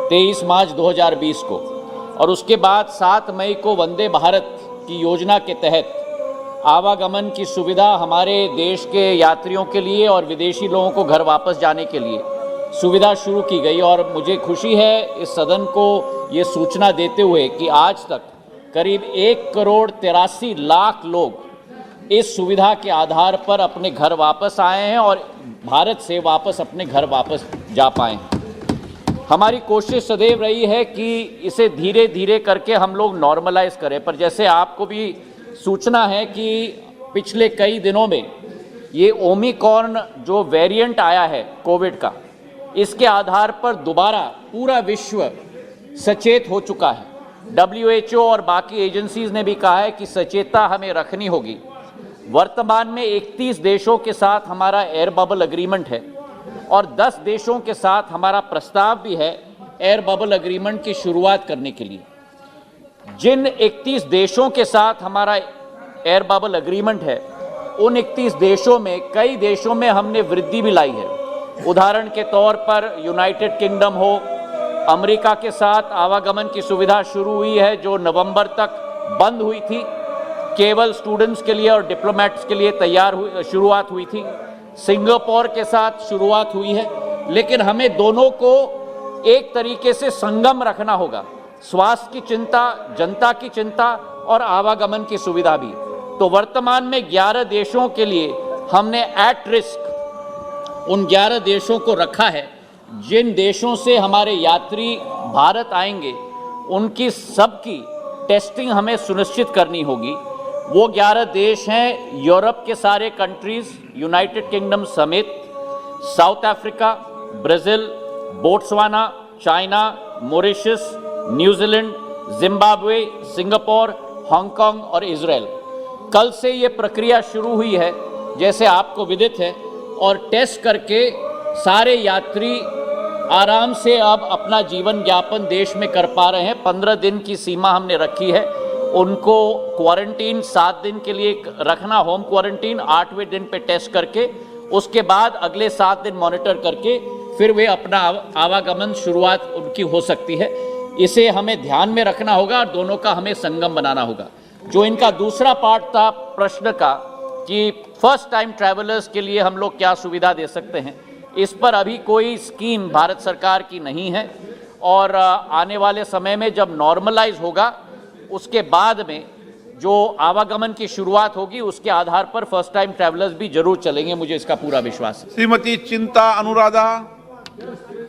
23 मार्च 2020 को, और उसके बाद 7 मई को वंदे भारत की योजना के तहत आवागमन की सुविधा हमारे देश के यात्रियों के लिए और विदेशी लोगों को घर वापस जाने के लिए सुविधा शुरू की गई। और मुझे खुशी है इस सदन को ये सूचना देते हुए कि आज तक करीब 1,83,00,000 लोग इस सुविधा के आधार पर अपने घर वापस आए हैं और भारत से वापस अपने घर वापस जा पाए हैं। हमारी कोशिश सदैव रही है कि इसे धीरे धीरे करके हम लोग नॉर्मलाइज करें, पर जैसे आपको भी सूचना है कि पिछले कई दिनों में ये ओमिक्रॉन जो वेरिएंट आया है कोविड का, इसके आधार पर दोबारा पूरा विश्व सचेत हो चुका है। WHO और बाकी एजेंसीज ने भी कहा है कि सचेतता हमें रखनी होगी। वर्तमान में 31 देशों के साथ हमारा एयर बबल एग्रीमेंट है और 10 देशों के साथ हमारा प्रस्ताव भी है एयर बबल एग्रीमेंट की शुरुआत करने के लिए। जिन 31 देशों के साथ हमारा एयर बबल एग्रीमेंट है, उन 31 देशों में कई देशों में हमने वृद्धि भी लाई है। उदाहरण के तौर पर यूनाइटेड किंगडम हो, अमेरिका के साथ आवागमन की सुविधा शुरू हुई है जो नवंबर तक बंद हुई थी, केवल स्टूडेंट्स के लिए और डिप्लोमेट्स के लिए शुरुआत हुई थी। सिंगापुर के साथ शुरुआत हुई है, लेकिन हमें दोनों को एक तरीके से संगम रखना होगा। स्वास्थ्य की चिंता, जनता की चिंता और आवागमन की सुविधा भी। तो वर्तमान में 11 देशों के लिए हमने एट रिस्क उन 11 देशों को रखा है। जिन देशों से हमारे यात्री भारत आएंगे उनकी सबकी टेस्टिंग हमें सुनिश्चित करनी होगी। वो 11 देश हैं यूरोप के सारे कंट्रीज़, यूनाइटेड किंगडम समेत, south Africa, Brazil, Botswana, China, Mauritius, New Zealand, Zimbabwe, Singapore, Hong Kong और इजराइल। कल से ये प्रक्रिया शुरू हुई है जैसे आपको विदित है, और टेस्ट करके सारे यात्री आराम से अब अपना जीवन यापन देश में कर पा रहे हैं। 15 दिन की सीमा हमने रखी है। उनको क्वारंटीन 7 दिन के लिए रखना, होम क्वारंटीन, 8वें दिन पे टेस्ट करके उसके बाद अगले 7 दिन मॉनिटर करके फिर वे अपना आवागमन शुरुआत उनकी हो सकती है। इसे हमें ध्यान में रखना होगा और दोनों का हमें संगम बनाना होगा। जो इनका दूसरा पार्ट था प्रश्न का कि फर्स्ट टाइम ट्रैवलर्स के लिए हम लोग क्या सुविधा दे सकते हैं, इस पर अभी कोई स्कीम भारत सरकार की नहीं है और आने वाले समय में जब नॉर्मलाइज होगा उसके बाद में जो आवागमन की शुरुआत होगी उसके आधार पर फर्स्ट टाइम ट्रैवलर्स भी जरूर चलेंगे। मुझे इसका पूरा विश्वास है। श्रीमती चिंता अनुराधा।